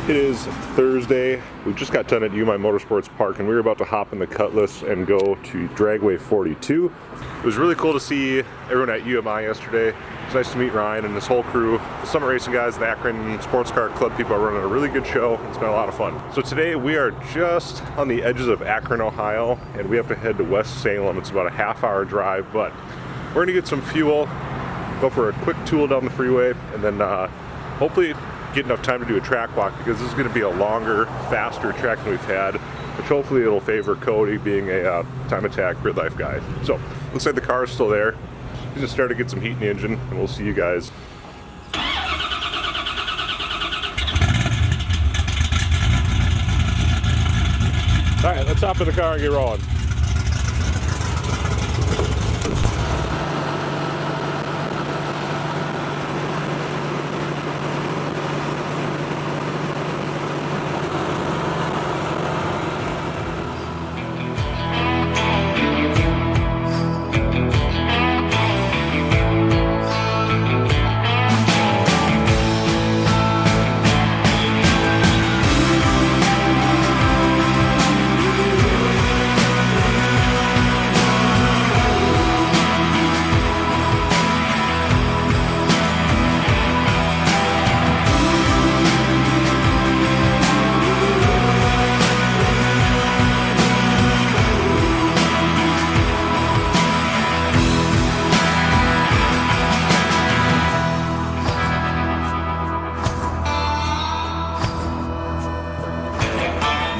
It is Thursday. We just got done at Motorsports Park and we were about to hop in the Cutlass and go to Dragway 42. It was really cool to see everyone at UMI yesterday. It was nice to meet Ryan and his whole crew. The Summit Racing guys, the Akron Sports Car Club people are running a really good show. It's been a lot of fun. So today we are just on the edges of Akron, Ohio, and we have to head to West Salem. It's about a half-hour drive, but we're gonna get some fuel, go for a quick tool down the freeway, and then hopefully get enough time to do a track walk, because this is going to be a longer, faster track than we've had, which hopefully it'll favor Cody being a time attack grid life guy. So looks like the car is still there. He's just started to get some heat in the engine, and we'll see you guys. All right, let's hop in the car and get rolling.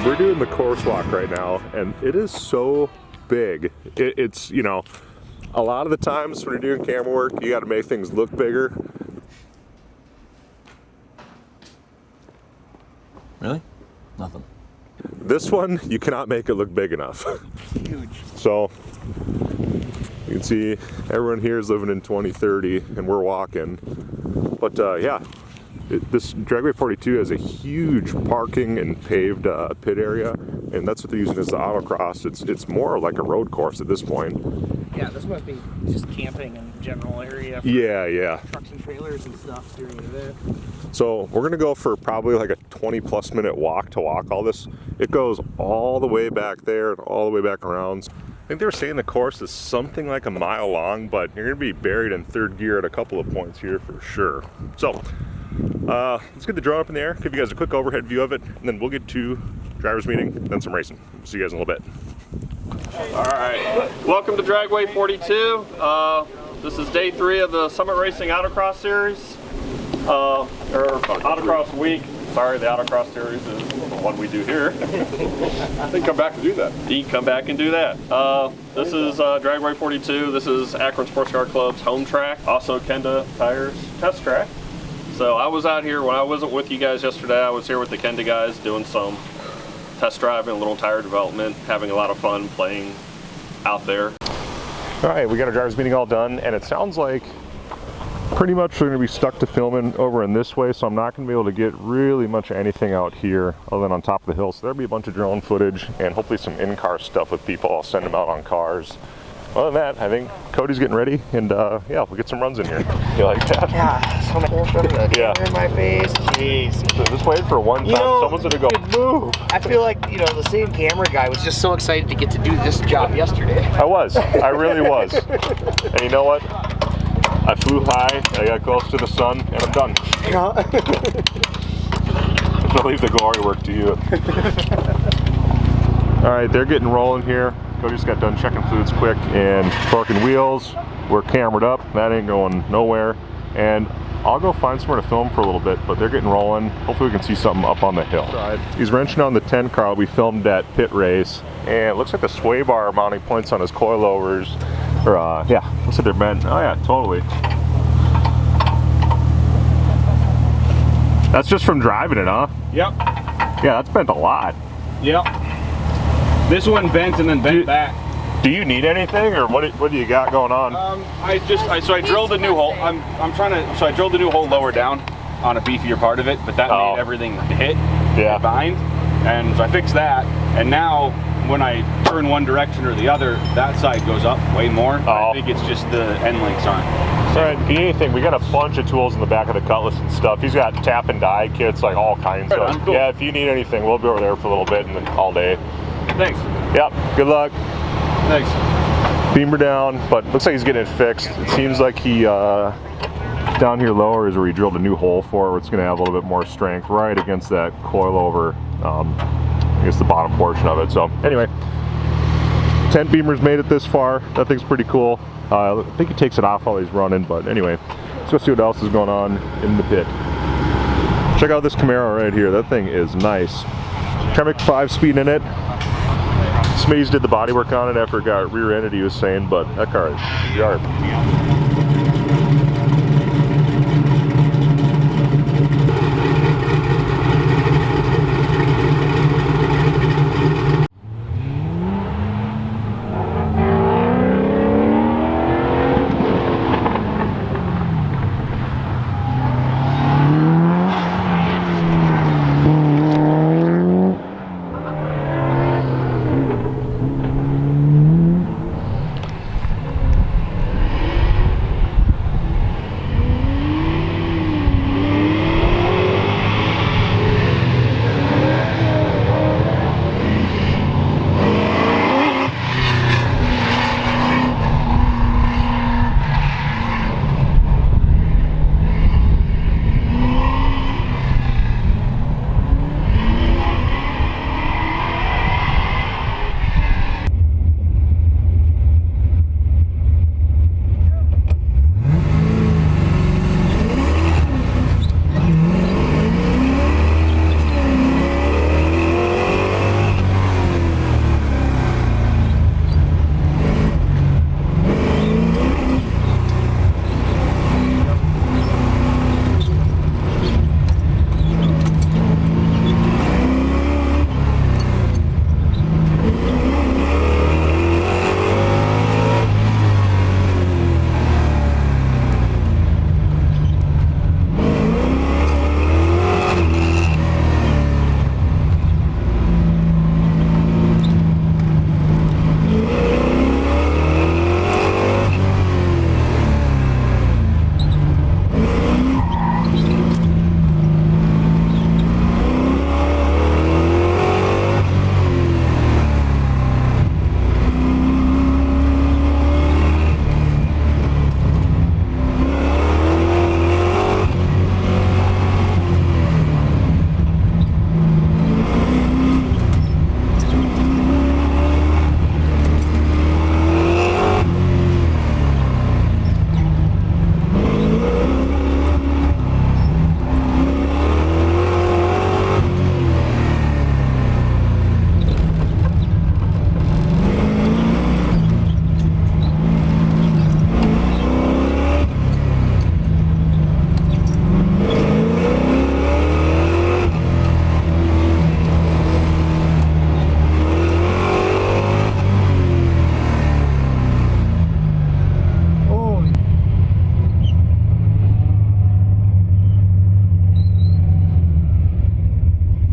We're doing the course walk right now, and it is so big. It's, you know, a lot of the times when you're doing camera work, you got to make things look bigger. Really? Nothing. This one, you cannot make it look big enough. It's huge. So, you can see everyone here is living in 2030, and we're walking. But yeah. This Dragway 42 has a huge parking and paved pit area, and that's what they're using as the Autocross. It's more like a road course at this point. Yeah, this must be just camping and general area for Yeah. trucks and trailers and stuff during the event. So we're gonna go for probably like a 20+ minute walk to walk all this. It goes all the way back there and all the way back around. I think they were saying the course is something like a mile long, but you're gonna be buried in third gear at a couple of points here for sure. So let's get the drone up in the air, give you guys a quick overhead view of it, and then we'll get to driver's meeting, then some racing. See you guys in a little bit. All right, welcome to Dragway 42. This is day 3 of the Summit Racing Autocross Series, or Autocross Week. Sorry, the Autocross Series is the one we do here. I think come back and do that. You can come back and do that. This is Dragway 42. This is Akron Sports Car Club's home track, also Kenda Tires test track. So I was out here when I wasn't with you guys yesterday. I was here with the Kenda guys doing some test driving, a little tire development, having a lot of fun playing out there. All right, we got our driver's meeting all done, and it sounds like pretty much we're going to be stuck to filming over in this way, so I'm not going to be able to get really much of anything out here other than on top of the hill. So there'll be a bunch of drone footage and hopefully some in-car stuff with people. I'll send them out on cars. Other than that, I think Cody's getting ready, and yeah, we'll get some runs in here. You like that? Yeah, so much camera in my face. Jeez. So just waiting for one time someone's gonna go, move. I feel like, you know, the same camera guy was just so excited to get to do this job yesterday. I really was. And you know what? I flew high, I got close to the sun, and I'm done. Yeah. I'll leave the glory work to you. All right, they're getting rolling here. Cody just got done checking fluids quick and torquing wheels. We're cambered up. That ain't going nowhere. And I'll go find somewhere to film for a little bit, but they're getting rolling. Hopefully we can see something up on the hill. He's wrenching on the 10 car we filmed at pit race. And it looks like the sway bar mounting points on his coilovers. Or, yeah, looks like they're bent. Oh yeah, totally. That's just from driving it, huh? Yep. Yeah, that's bent a lot. Yep. This one bent and then bent back. Do you need anything, or what do you got going on? I drilled a new hole. So I drilled a new hole lower down on a beefier part of it, but that made everything hit, bind, and so I fixed that. And now when I turn one direction or the other, that side goes up way more. Oh. I think it's just the end links aren't. All right, if you need anything, we got a bunch of tools in the back of the Cutlass and stuff. He's got tap and die kits, like all kinds Right of. on, cool. Yeah, if you need anything, we'll be over there for a little bit and then all day. Thanks. Yep, good luck. Thanks. Beamer down, but looks like he's getting it fixed. It seems like he, down here lower is where he drilled a new hole for, where it's gonna have a little bit more strength right against that coilover, I guess the bottom portion of it. So anyway, tent beamer's made it this far. That thing's pretty cool. I think he takes it off while he's running, but anyway, let's go see what else is going on in the pit. Check out this Camaro right here. That thing is nice. Tremec 5-speed in it. Smitty's did the body work on it after it got rear-ended, he was saying, but that car is sharp.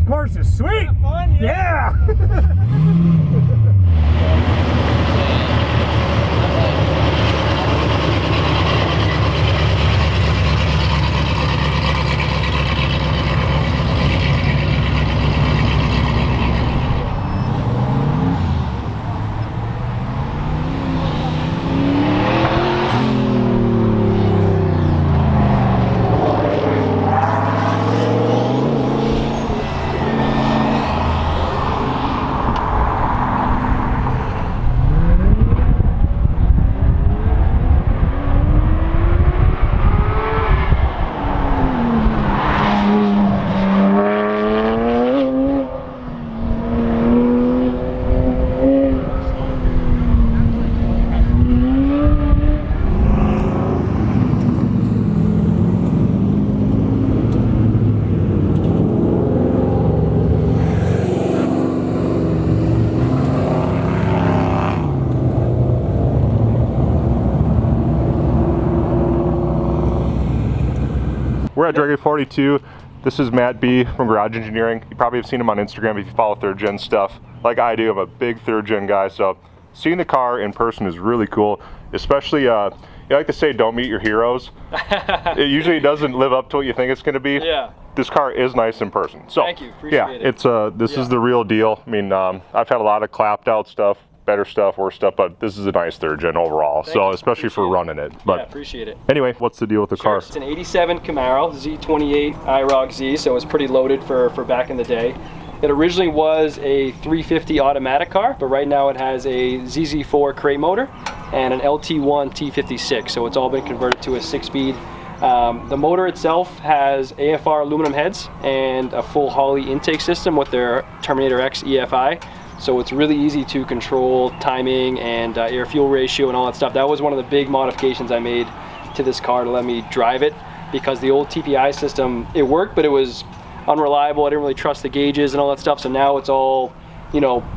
Course is sweet. Fun, yeah. We're at Dragway 42. This is Matt B from Garage Engineering. You probably have seen him on Instagram if you follow 3rd Gen stuff. like I do, I'm a big third gen guy, so seeing the car in person is really cool, especially, you like to say don't meet your heroes. It usually doesn't live up to what you think it's going to be. Yeah. This car is nice in person. So thank you, appreciate it. It's this is the real deal. I mean, I've had a lot of clapped out stuff, better stuff, worse stuff, but this is a nice third gen overall. Thank so you. especially for running it. But yeah, appreciate it. anyway, what's the deal with the car? It's an 87 Camaro Z28 Iroc-Z, so it was pretty loaded for back in the day. It originally was a 350 automatic car, but right now it has a ZZ4 crate motor and an LT1 T56, so it's all been converted to a 6-speed. The motor itself has AFR aluminum heads and a full Holley intake system with their Terminator X EFI, so it's really easy to control timing and air-fuel ratio and all that stuff. That was one of the big modifications I made to this car to let me drive it, because the old TPI system, it worked, but it was unreliable. I didn't really trust the gauges and all that stuff. So now it's all, you know,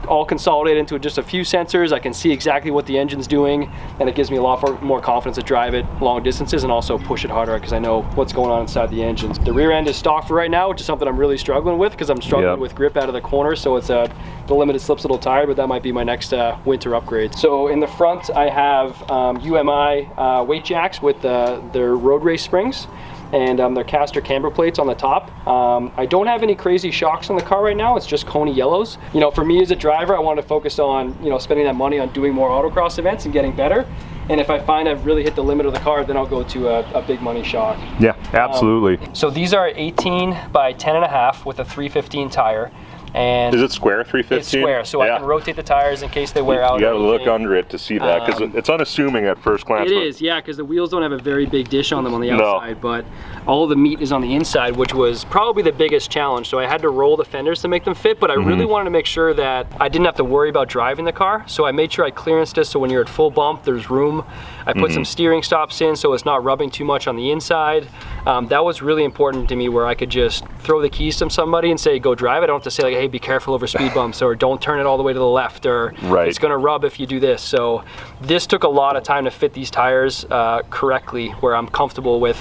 all consolidated into just a few sensors. I can see exactly what the engine's doing, and it gives me a lot more confidence to drive it long distances and also push it harder because I know what's going on inside the engines. The rear end is stock for right now, which is something I'm really struggling with because I'm struggling with grip out of the corner. So it's the limited slip's a little tired, but that might be my next winter upgrade. So in the front, I have UMI weight jacks with their road race springs, and their caster camber plates on the top. I don't have any crazy shocks on the car right now. It's just Coney yellows. You know, for me as a driver, I want to focus on, you know, spending that money on doing more autocross events and getting better. And if I find I've really hit the limit of the car, then I'll go to a big money shock. Yeah, absolutely. So these are 18 by 10.5 with a 315 tire. And is it square 315? It's square, so I can rotate the tires in case they wear out. You gotta look under it to see that, because it's unassuming at first glance. It is, yeah, because the wheels don't have a very big dish on them on the outside, but all the meat is on the inside, which was probably the biggest challenge. So I had to roll the fenders to make them fit, but I really wanted to make sure that I didn't have to worry about driving the car. So I made sure I clearanced this so when you're at full bump, there's room. I put some steering stops in so it's not rubbing too much on the inside. That was really important to me, where I could just throw the keys to somebody and say, go drive it. I don't have to say, like, hey, be careful over speed bumps, or don't turn it all the way to the left, or it's gonna rub if you do this. So this took a lot of time to fit these tires correctly where I'm comfortable with.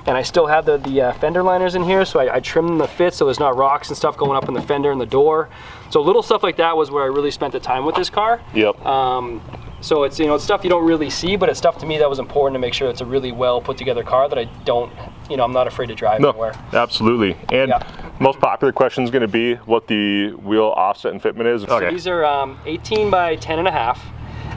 And I still have the fender liners in here, so I trimmed them to fit so there's not rocks and stuff going up in the fender and the door. So little stuff like that was where I really spent the time with this car. Yep. So it's, you know, it's stuff you don't really see, but it's stuff to me that was important to make sure it's a really well put together car that I don't, you know, I'm not afraid to drive anywhere. Absolutely. And most popular question is going to be what the wheel offset and fitment is. So these are 18 by 10.5.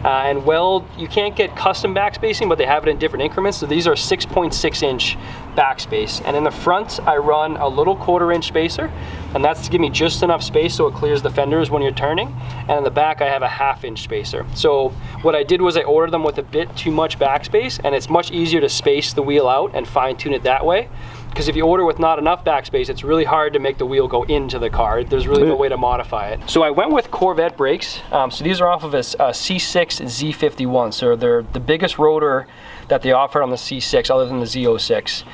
And well, you can't get custom backspacing, but they have it in different increments. So these are 6.6 inch backspace. And in the front, I run a little 1/4 inch spacer, and that's to give me just enough space so it clears the fenders when you're turning. And in the back, I have a 1/2 inch spacer. So what I did was I ordered them with a bit too much backspace, and it's much easier to space the wheel out and fine tune it that way. Because if you order with not enough backspace, it's really hard to make the wheel go into the car. There's really no way to modify it. So I went with Corvette brakes. So these are off of a C6 Z51. So they're the biggest rotor that they offer on the C6 other than the Z06.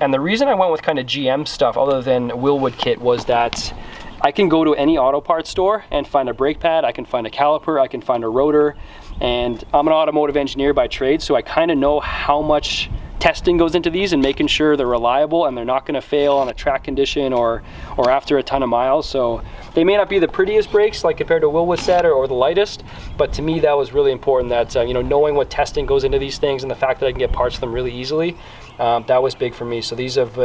And the reason I went with kind of GM stuff other than Willwood kit was that I can go to any auto parts store and find a brake pad, I can find a caliper, I can find a rotor, and I'm an automotive engineer by trade, so I kind of know how much testing goes into these and making sure they're reliable and they're not going to fail on a track condition or after a ton of miles. So they may not be the prettiest brakes like compared to Willwood set or the lightest, but to me that was really important, that you know, knowing what testing goes into these things and the fact that I can get parts for them really easily, that was big for me. So these have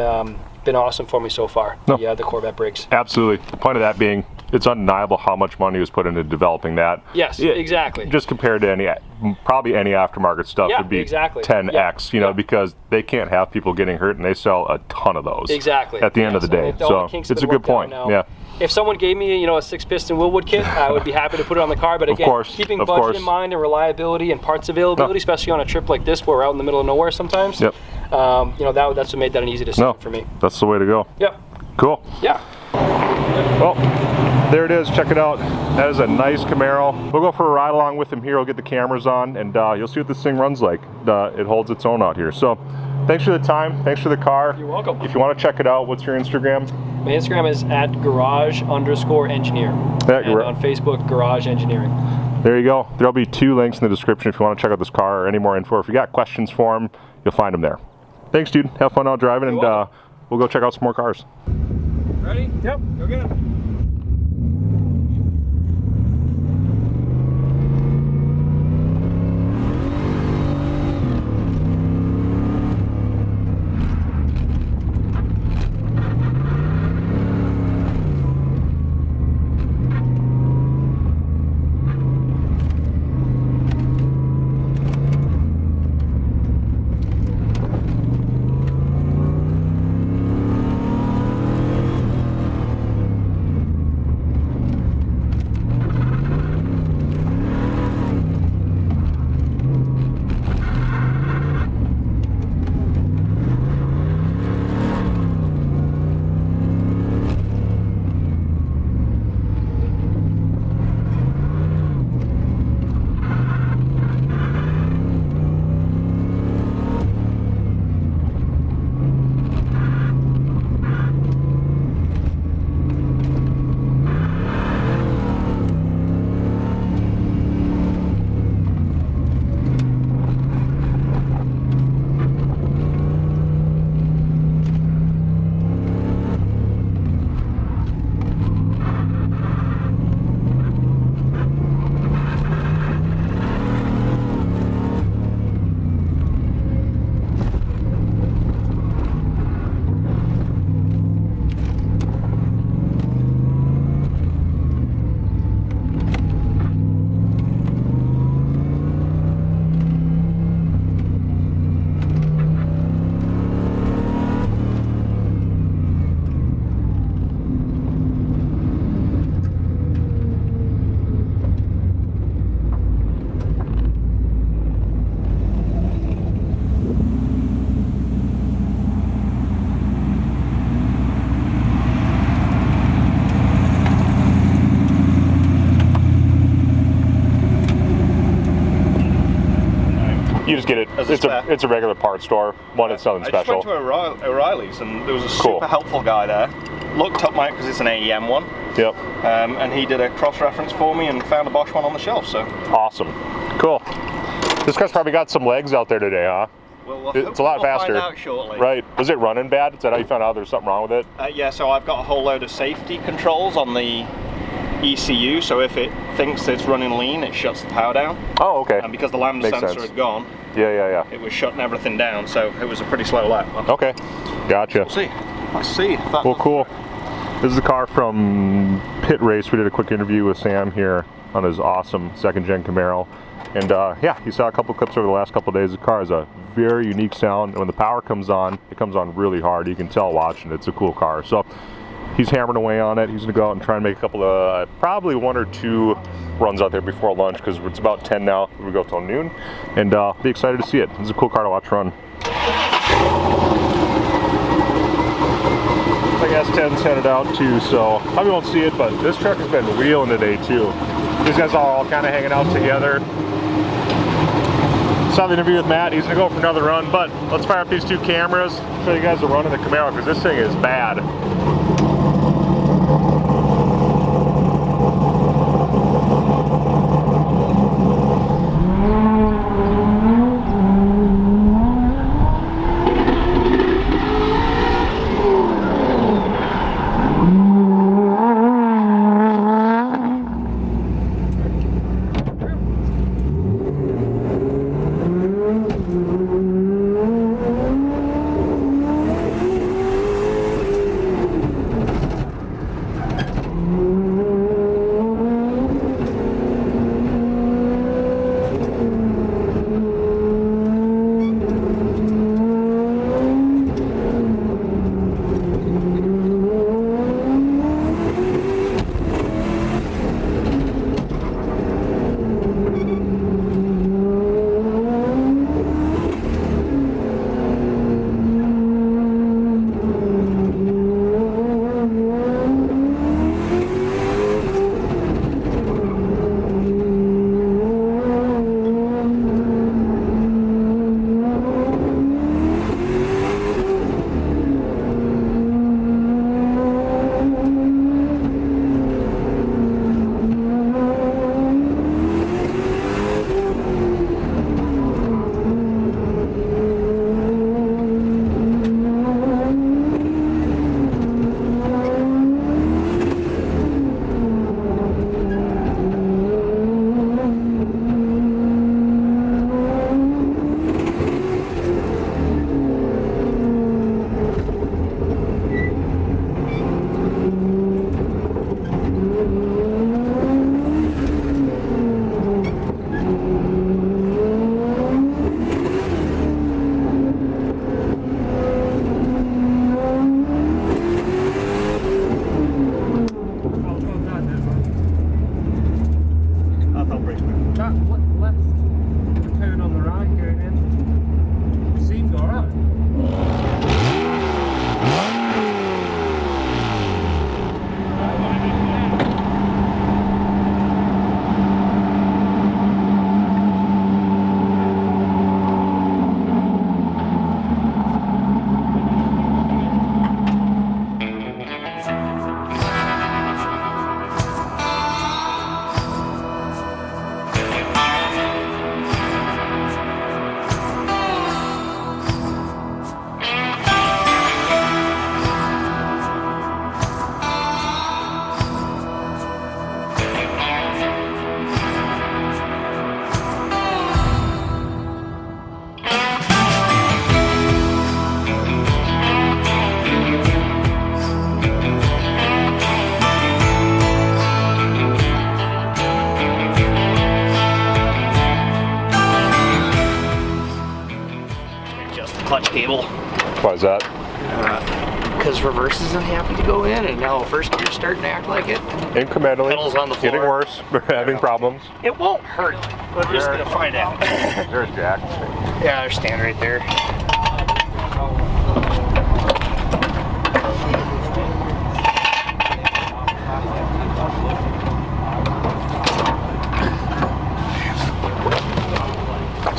been awesome for me so far, the Corvette brakes. Absolutely. The point of that being, it's undeniable how much money was put into developing that. Yes, exactly. Just compared to probably any aftermarket stuff would be 10x, you know, because they can't have people getting hurt, and they sell a ton of those. Exactly. At the end of the day. So it's a good point. Yeah. If someone gave me, you know, a 6-piston Willwood kit, I would be happy to put it on the car. But again, keeping budget in mind and reliability and parts availability, especially on a trip like this where we're out in the middle of nowhere sometimes, you know, that's what made that an easy decision for me. That's the way to go. Yep. Cool. Yeah. Well, there it is. Check it out. That is a nice Camaro. We'll go for a ride along with him here. We'll get the cameras on, and you'll see what this thing runs like. It holds its own out here. So thanks for the time. Thanks for the car. You're welcome. If you want to check it out, what's your Instagram? My Instagram is @garage_engineer. And on Facebook, Garage Engineering. There you go. There'll be 2 links in the description if you want to check out this car or any more info. If you got questions for him, you'll find them there. Thanks, dude. Have fun out driving, and we'll go check out some more cars. Ready? Yep. Go get it. You just get it. As a It's spare. it's a regular parts store. One, it's nothing I just special. went to O'Reilly's and there was a Cool. super helpful guy there. Looked up mine because it's an AEM one. Yep. And he did a cross-reference for me and found a Bosch one on the shelf, so. Awesome. Cool. This car's probably got some legs out there today, huh? Well, It's a lot faster. We'll find out shortly. Right. Was it running bad? Is that how you found out there's something wrong with it? Yeah, so I've got a whole load of safety controls on the ECU, so if it thinks it's running lean, it shuts the power down. Oh, okay. And because the lambda Makes sensor sense. had gone, Yeah. it was shutting everything down, so it was a pretty slow lap. Okay. Gotcha. We'll see. Let's see. If that Well, cool. This is the car from Pit Race. We did a quick interview with Sam here on his awesome second-gen Camaro. And yeah, you saw a couple clips over the last couple of days. The car has a very unique sound. And when the power comes on, it comes on really hard. You can tell watching it. It's a cool car. So he's hammering away on it. He's going to go out and try and make a couple of, probably 1 or 2 runs out there before lunch, because it's about 10 now. We go till noon. And be excited to see it. It's a cool car to watch run. I guess 10's headed out too, so probably won't see it, but this truck has been wheeling today too. These guys are all kind of hanging out together. Saw the interview with Matt. He's gonna go for another run, but let's fire up these 2 cameras, show you guys the run of the Camaro, because this thing is bad. clutch cable. Why is that? Because reverse isn't happy to go in, and now first gear's starting to act like it. Incrementally, Pedals on the floor. getting worse. We're having problems. It won't hurt. We're just gonna find out. There's Jack. Yeah, they're standing right there.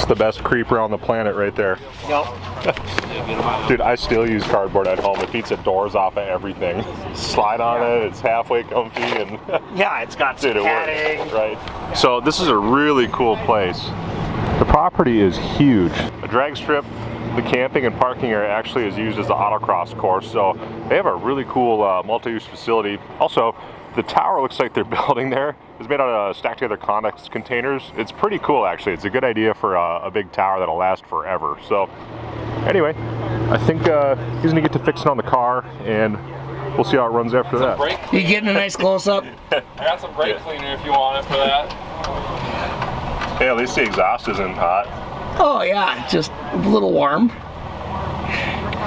the best creeper on the planet right there. Yep. Dude, I still use cardboard at home. It beats the doors off of everything. Slide on it, it's halfway comfy, and Yeah, it's got some dude, it padding. works, right? So this is a really cool place. The property is huge. A drag strip, the camping and parking area actually is used as the autocross course, so they have a really cool multi-use facility. Also, the tower looks like they're building there is made out of stacked together Connex containers. It's pretty cool actually. It's a good idea for a big tower that'll last forever. So anyway, I think he's gonna get to fixing on the car, and we'll see how it runs after that. You getting a nice close-up? I got some brake cleaner if you want it for that. Hey, at least the exhaust isn't hot. Oh yeah, just a little warm.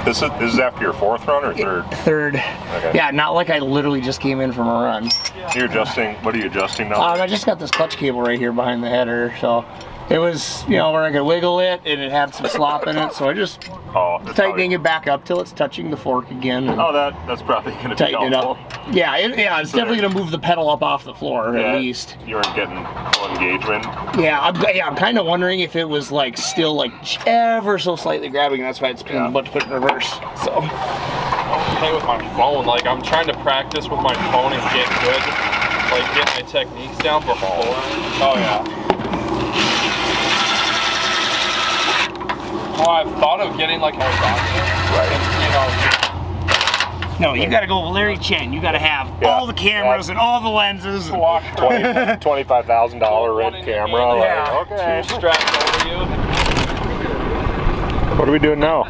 This is after your fourth run or third? Third. Okay. Yeah, not like I literally just came in from a run. You're adjusting, what are you adjusting now? I just got this clutch cable right here behind the header, so it was, you know, where I could wiggle it, and it had some slop in it, so I just tightening it back up till it's touching the fork again. Oh, that's probably going to be tighten it helpful. up. Yeah, it's definitely going to move the pedal up off the floor at least. You weren't getting full engagement. Yeah, I'm kind of wondering if it was like still like ever so slightly grabbing. That's why it's been about to put it in reverse. So. Play with my phone. Like I'm trying to practice with my phone and get good. Like get my techniques down before. Oh yeah. Well, I've thought of getting like horizontal. Right. And, No, you got to go Larry Chen. You got to have all the cameras and all the lenses. $25,000 red camera. Yeah. Like, okay. strapped over you. What are we doing now?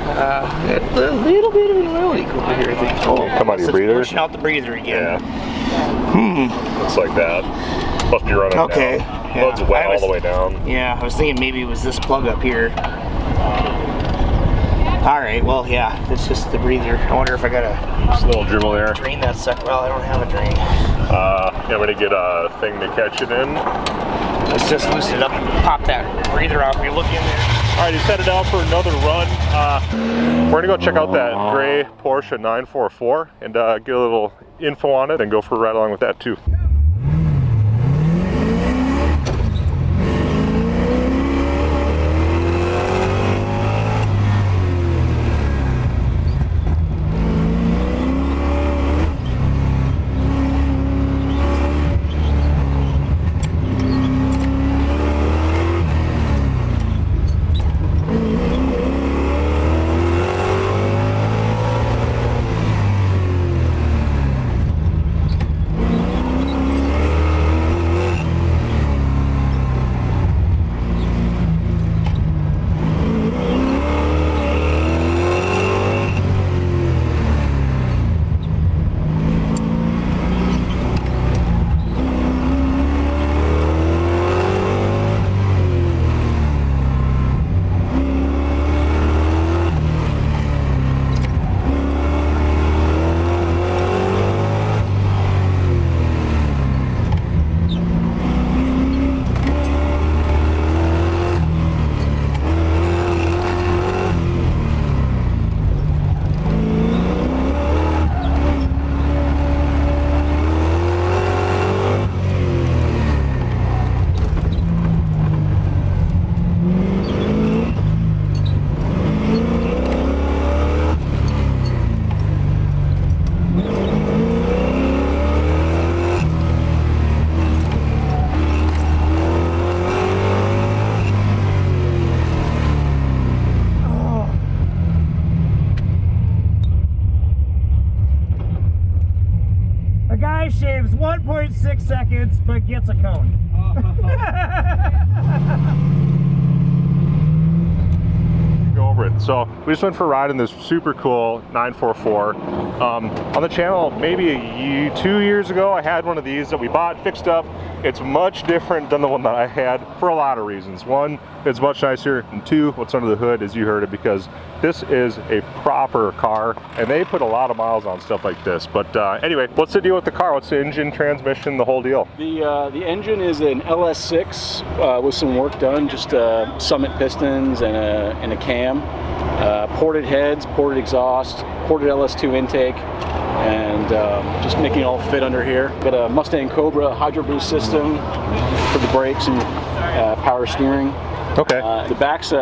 A little bit of an oil leak over here, I think. Oh, come out of your breather. Pushing out the breather again. Yeah. Looks like that. Must be running Okay. down. Yeah. Load's wet all the way down. Yeah, I was thinking maybe it was this plug up here. All right, well, yeah, it's just the breather. I wonder if I got Just a little dribble there. drain that sucker. Well, I don't have a drain. Yeah, I'm gonna get a thing to catch it in. Let's just loosen it up and pop that breather off. You look in there. All right, he's headed out for another run. We're gonna go check out that gray Porsche 944 and get a little info on it and go for a ride along with that too. Shaves 1.6 seconds, but gets a cone. Go over it. So we just went for a ride in this super cool 944. On the channel, maybe 2 years ago, I had one of these that we bought, fixed up. It's much different than the one that I had for a lot of reasons. One, it's much nicer, and two, what's under the hood, as you heard it, because this is a proper car, and they put a lot of miles on stuff like this. But anyway, what's the deal with the car? What's the engine, transmission, the whole deal? The engine is an LS6 with some work done, just Summit pistons and a cam, ported heads, ported exhaust, ported LS2 intake, and just making it all fit under here. Got a Mustang Cobra Hydro Boost system for the brakes and power steering. Okay. The back's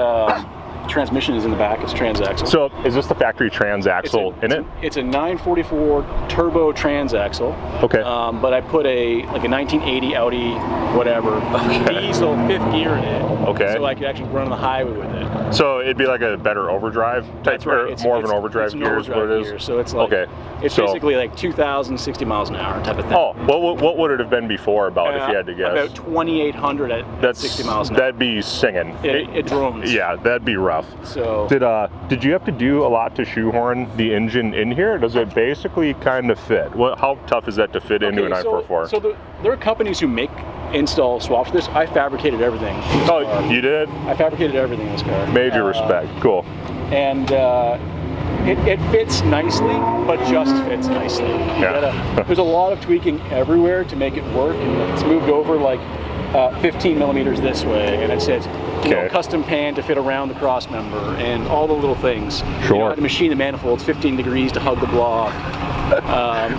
transmission is in the back. It's transaxle. So is this the factory transaxle in it? It's a 944 turbo transaxle. Okay. But I put a 1980 Audi whatever diesel 5th gear in it. Okay. So I could actually run on the highway with it. So it'd be like a better overdrive type, That's right. or more of an overdrive gear is what it is? Gear. So it's like, okay. It's so, basically like 2,060 miles an hour type of thing. Oh, what would it have been before about if you had to guess? About 2,800 at 60 miles an hour. That'd be singing. It drones. Yeah, that'd be rough. So did you have to do a lot to shoehorn the engine in here? Or does it basically kind of fit? How tough is that to fit into an i4-4? So there are companies who install swaps for this. I fabricated everything. Oh, you did? I fabricated everything in this car. Major respect. Cool. And it fits nicely, but just fits nicely. There's a lot of tweaking everywhere to make it work. And it's moved over like 15 millimeters this way, and it says custom pan to fit around the cross member, and all the little things. Sure. You know, I had to machine the manifolds 15 degrees to hug the block.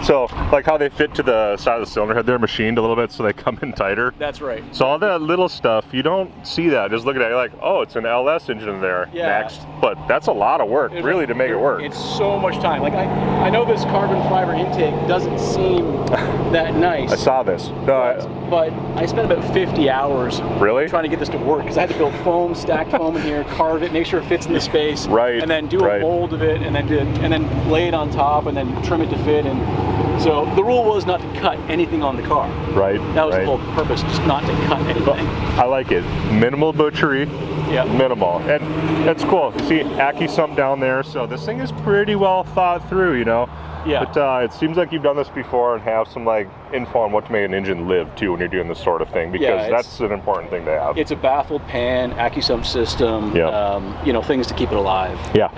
So, like how they fit to the side of the cylinder head, they're machined a little bit so they come in tighter. That's right. So all that little stuff, you don't see that. Just looking at it, you're like, oh, it's an LS engine in there next. But that's a lot of work, really, to make it work. It's so much time. Like I know this carbon fiber intake doesn't seem that nice. I saw this. But I spent about 50 hours trying to get this to work, because I had to build foam, stacked foam in here, carve it, make sure it fits in the space, and then do a mold of it, and then lay it on top, and then trim it to fit. And so the rule was not to cut anything on the car. Right. That was the whole purpose, just not to cut anything. I like it. Minimal butchery. Yeah. Minimal. And that's cool. See, Aki sump down there, so this thing is pretty well thought through, you know. Yeah. But it seems like you've done this before and have some like info on what to make an engine live too when you're doing this sort of thing, because that's an important thing to have. It's a baffled pan, AccuSump system, you know, things to keep it alive. Yeah,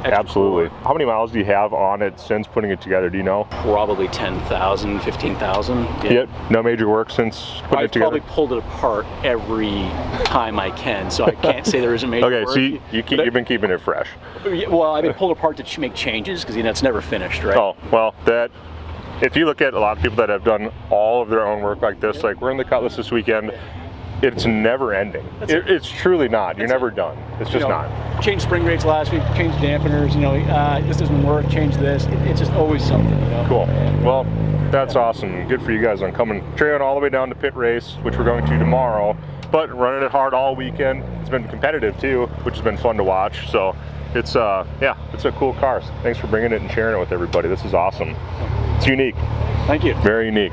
absolutely. How many miles do you have on it since putting it together, do you know? Probably 10,000, 15,000. Yep, no major work since putting it together? I probably pulled it apart every time I can, so I can't say there isn't major work. Okay, so you've been keeping it fresh. Well, I've been pulled apart to make changes, because, you know, it's never finished, right? Oh, well, if you look at a lot of people that have done all of their own work like this, like we're in the Cutlass this weekend, it's never ending. It's truly not. You're never done. It's just not. Changed spring rates last week, changed dampeners, you know, this doesn't work, change this. It's just always something, you know? Cool. Well, that's awesome. Good for you guys on trailing all the way down to pit race, which we're going to tomorrow, but running it hard all weekend. It's been competitive too, which has been fun to watch. So it's it's a cool car. Thanks for bringing it and sharing it with everybody. This is awesome. It's unique. Thank you. Very unique.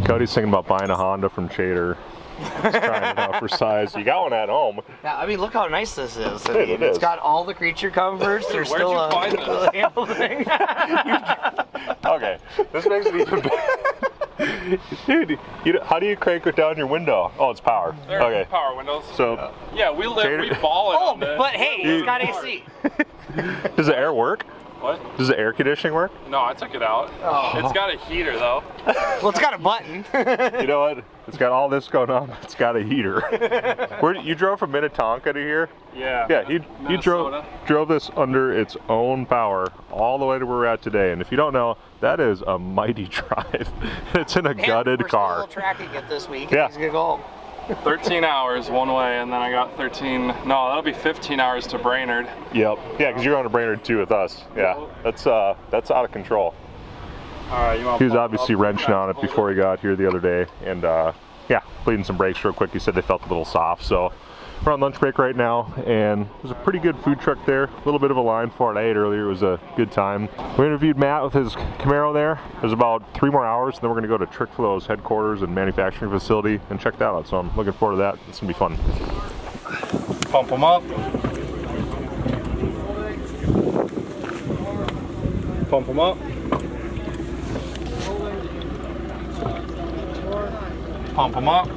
Cody's thinking about buying a Honda from Chater. Just trying it out for size. You got one at home. Yeah, I mean, look how nice this is. It It's is. got all the creature comforts. There's Where'd still you a find this? handle thing. Okay, this makes it even better. Dude, how do you crank it down your window? Oh, it's power. There, Okay. power windows. So, Yeah, we ball it Oh, on this. but hey, it's got AC. does the air work? What? Does the air conditioning work? No, I took it out. It's got a heater though. Well, it's got a button. You know what? It's got all this going on. It's got a heater. You drove from Minnetonka to here? Yeah. Yeah, he drove this under its own power all the way to where we're at today. And if you don't know, that is a mighty drive. It's in a gutted we're car. Still tracking it this week. Yeah. He's gonna go home. 13 hours one way, and then I got 13. No, that'll be 15 hours to Brainerd. Yep. Yeah, because you're going to Brainerd too with us. Yeah. That's out of control. All right, you want? He was obviously wrenching on it before he got here the other day, and yeah, bleeding some brakes real quick. He said they felt a little soft, so we're on lunch break right now, and there's a pretty good food truck there. A little bit of a line for it. I ate earlier. It was a good time. We interviewed Matt with his Camaro there. There's about 3 more hours, and then we're going to go to Trick-Flow's headquarters and manufacturing facility and check that out. So I'm looking forward to that. It's going to be fun. Pump them up. Pump them up. Pump them up.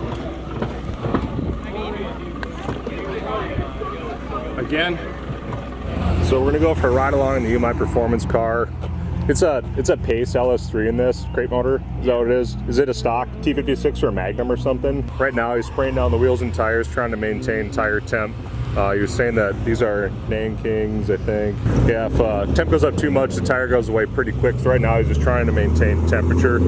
Again. So we're gonna go for a ride along in the UMI Performance car. It's a Pace LS3 in this crate motor. Is that what it is? Is it a stock T56 or a Magnum or something? Right now he's spraying down the wheels and tires, trying to maintain tire temp. He was saying that these are Nankings, I think. Yeah, if temp goes up too much, the tire goes away pretty quick. So right now he's just trying to maintain temperature.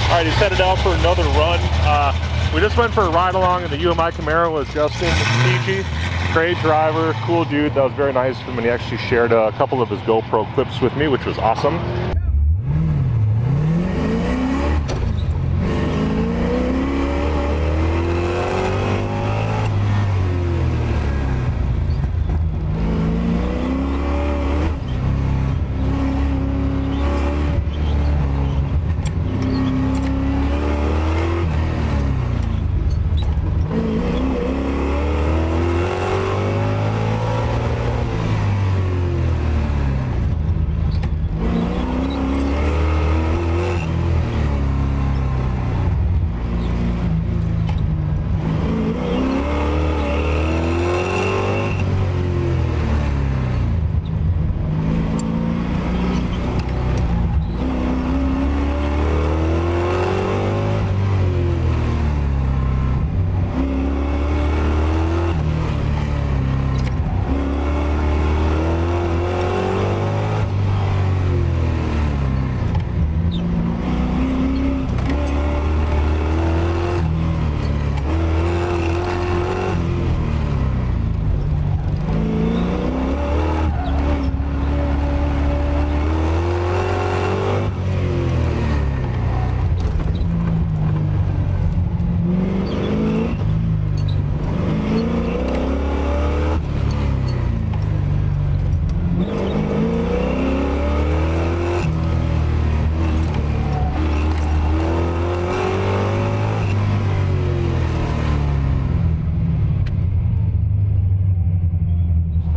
All right, he's headed out for another run. We just went for a ride along in the UMI Camaro with Justin Fiji. Great driver, cool dude. That was very nice of him, and he actually shared a couple of his GoPro clips with me, which was awesome.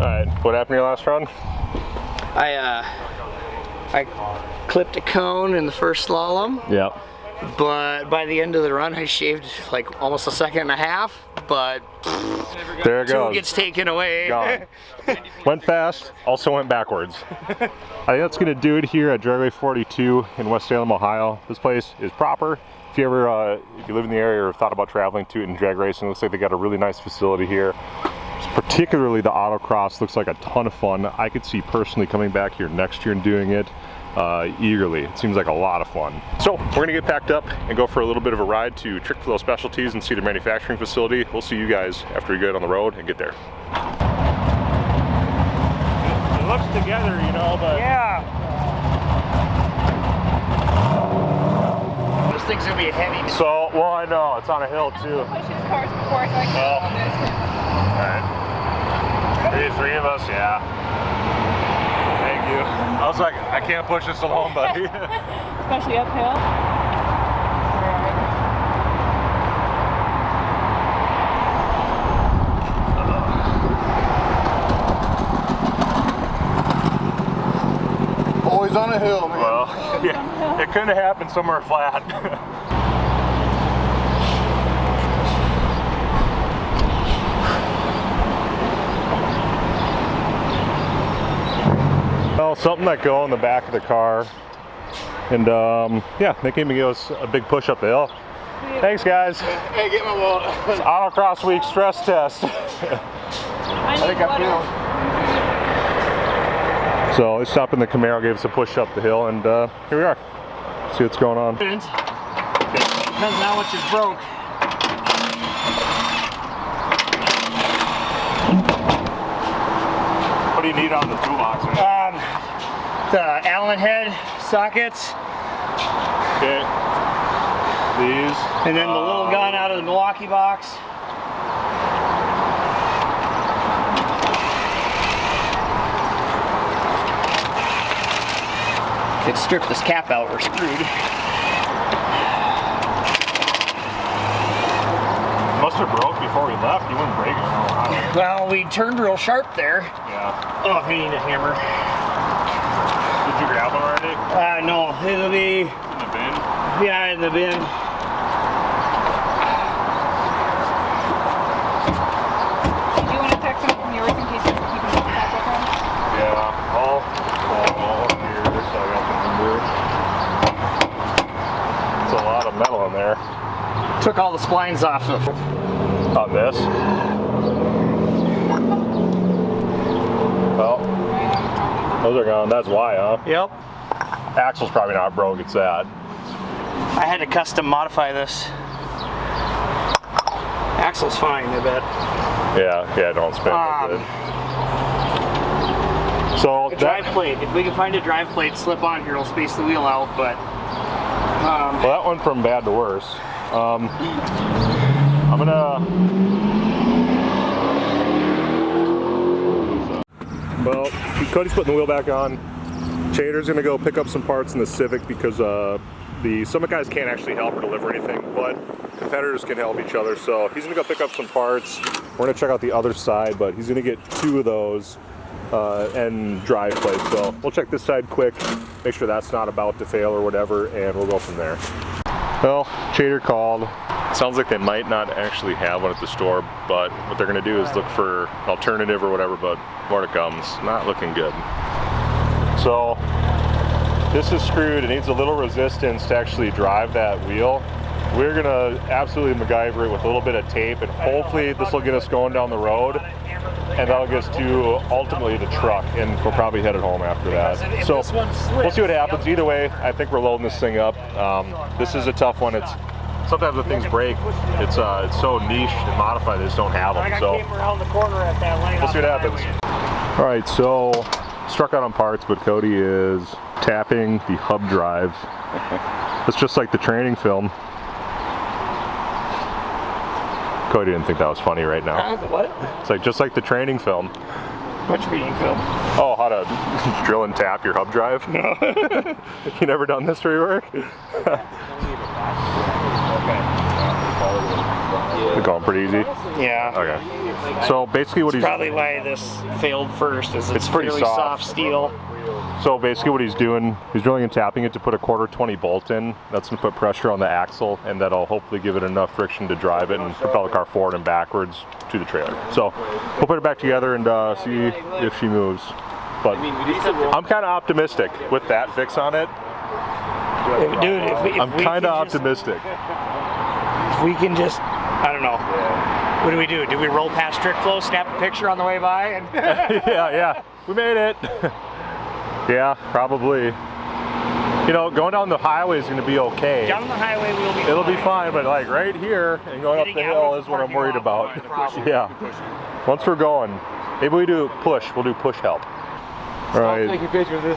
Alright, what happened your last run? I clipped a cone in the first slalom. Yep. But by the end of the run, I shaved like almost a second and a half. But there it goes. 2 gets taken away. Gone. Went fast, also went backwards. I think that's gonna do it here at Dragway 42 in West Salem, Ohio. This place is proper. If you ever, if you live in the area or have thought about traveling to it and drag racing, it looks like they got a really nice facility here. Particularly the Autocross looks like a ton of fun. I could see personally coming back here next year and doing it eagerly. It seems like a lot of fun. So we're gonna get packed up and go for a little bit of a ride to Trick-fil-A Specialties and see their manufacturing facility. We'll see you guys after we get on the road and get there. It looks together, you know, but Yeah. This thing's gonna be heavy. so, well, I know it's on a hill too. Push his cars before, so I can Oh. on this. All right, three of us, yeah. Thank you. I was like, I can't push this alone, buddy. Especially uphill. Always on a hill, man. Well, yeah, it couldn't have happened somewhere flat. Well, something that go in the back of the car, and yeah, they came and gave us a big push up the hill. Thanks, guys. Hey, get my wallet. It's Autocross Week stress test. I think I feel. So they stopped in the Camaro, gave us a push up the hill, and here we are. See what's going on. Depends on how much is broke. What do you need on the toolbox? The Allen head sockets, Okay. These. and then the little gun out of the Milwaukee box. If it stripped this cap out, we're screwed. Must have broke before we left. You wouldn't break it. Well, we turned real sharp there. Yeah. Oh, I need a hammer. Did you grab one already? No, it'll be, In the bin? yeah, in the bin. Do you want to text him from yours in case you can keep him back with him? Yeah. All here. So I got the number. It's a lot of metal in there. Took all the splines off of. On this? Well, those are gone. That's why, huh? Yep. Axle's probably not broke. It's that. I had to custom modify this. Axle's fine, I bet. Yeah, don't spin with it. So A drive plate. If we can find a drive plate, slip on here, it'll space the wheel out, but... well, that went from bad to worse. I'm gonna... Well, Cody's putting the wheel back on. Chader's gonna go pick up some parts in the Civic because the Summit guys can't actually help or deliver anything, but competitors can help each other. So he's gonna go pick up some parts. We're gonna check out the other side, but he's gonna get 2 of those and drive plates. So we'll check this side quick, make sure that's not about to fail or whatever, and we'll go from there. Well, Chader called. Sounds like they might not actually have one at the store, but what they're gonna do is look for an alternative or whatever, but more to come. It's not looking good. So this is screwed. It needs a little resistance to actually drive that wheel. We're gonna absolutely MacGyver it with a little bit of tape, and hopefully this will get us going down the road, and that'll get us to ultimately the truck, and we'll probably head it home after that. So we'll see what happens. Either way, I think we're loading this thing up. This is a tough one. It's sometimes when things break, it's so niche and modified they just don't have them. So we'll see what happens. All right, so struck out on parts, but Cody is tapping the hub drive. It's just like the training film. Cody didn't think that was funny right now. What? It's like just like the training film. Which training film? Oh, how to drill and tap your hub drive? No. You never done this for your work? The It's going pretty easy. Yeah. Okay. So basically, what he's Probably why this failed first is It's pretty really soft. steel. So basically what he's doing, he's drilling and tapping it to put a 1/4 bolt in. That's going to put pressure on the axle, and that'll hopefully give it enough friction to drive it and propel the car forward and backwards to the trailer. So we'll put it back together and see if she moves. But I'm kind of optimistic with that fix on it. Dude, I'm kind of optimistic. If we can just, I don't know. What do we do? Do we roll past Strict Flow, snap a picture on the way by? And yeah, we made it. Yeah, probably. You know, going down the highway is going to be okay. Down the highway we'll be It'll be fine, but like right here and going up the hill is what I'm worried about. Yeah. Once we're going, maybe we do push. We'll do push help. All right.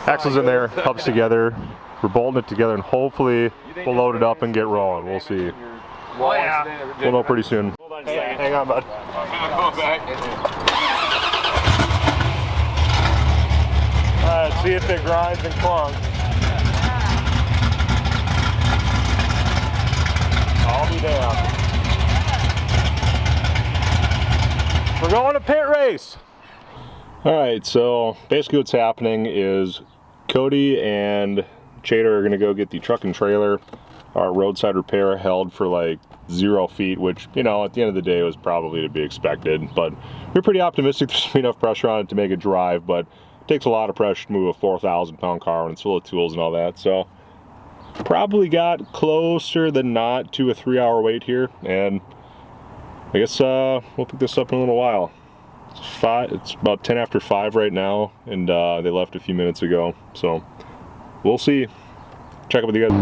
Axle's in there, hubs together. We're bolting it together, and hopefully we'll load it up and get rolling. We'll see. Oh, yeah. We'll know pretty soon. Hang on, bud. All right, see if it grinds and clunks. I'll be down. We're going to pit race. All right, so basically what's happening is Cody and Chater are gonna go get the truck and trailer. Our roadside repair held for like 0 feet, which, you know, at the end of the day was probably to be expected, but we're pretty optimistic there's enough pressure on it to make it drive, but it takes a lot of pressure to move a 4,000 pound car when it's full of tools and all that. So probably got closer than not to a 3-hour wait here, and I guess we'll pick this up in a little while. It's about 10 after 5 right now, and they left a few minutes ago, so we'll see. Check up with you guys.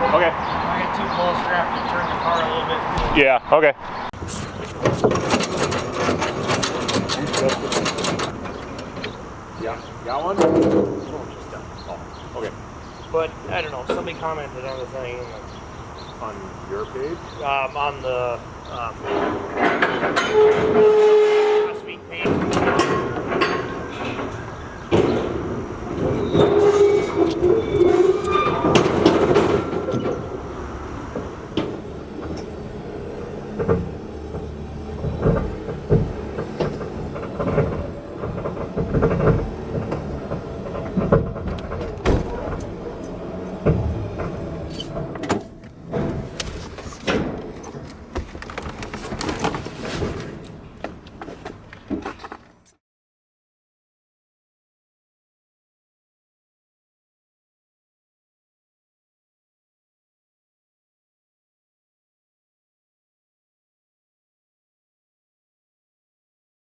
Okay. I get too close, we're gonna have to turn the car a little bit. Yeah, okay. Yeah, got one? Oh, okay. But, I don't know, somebody commented on the thing. On your page? On the Speak page.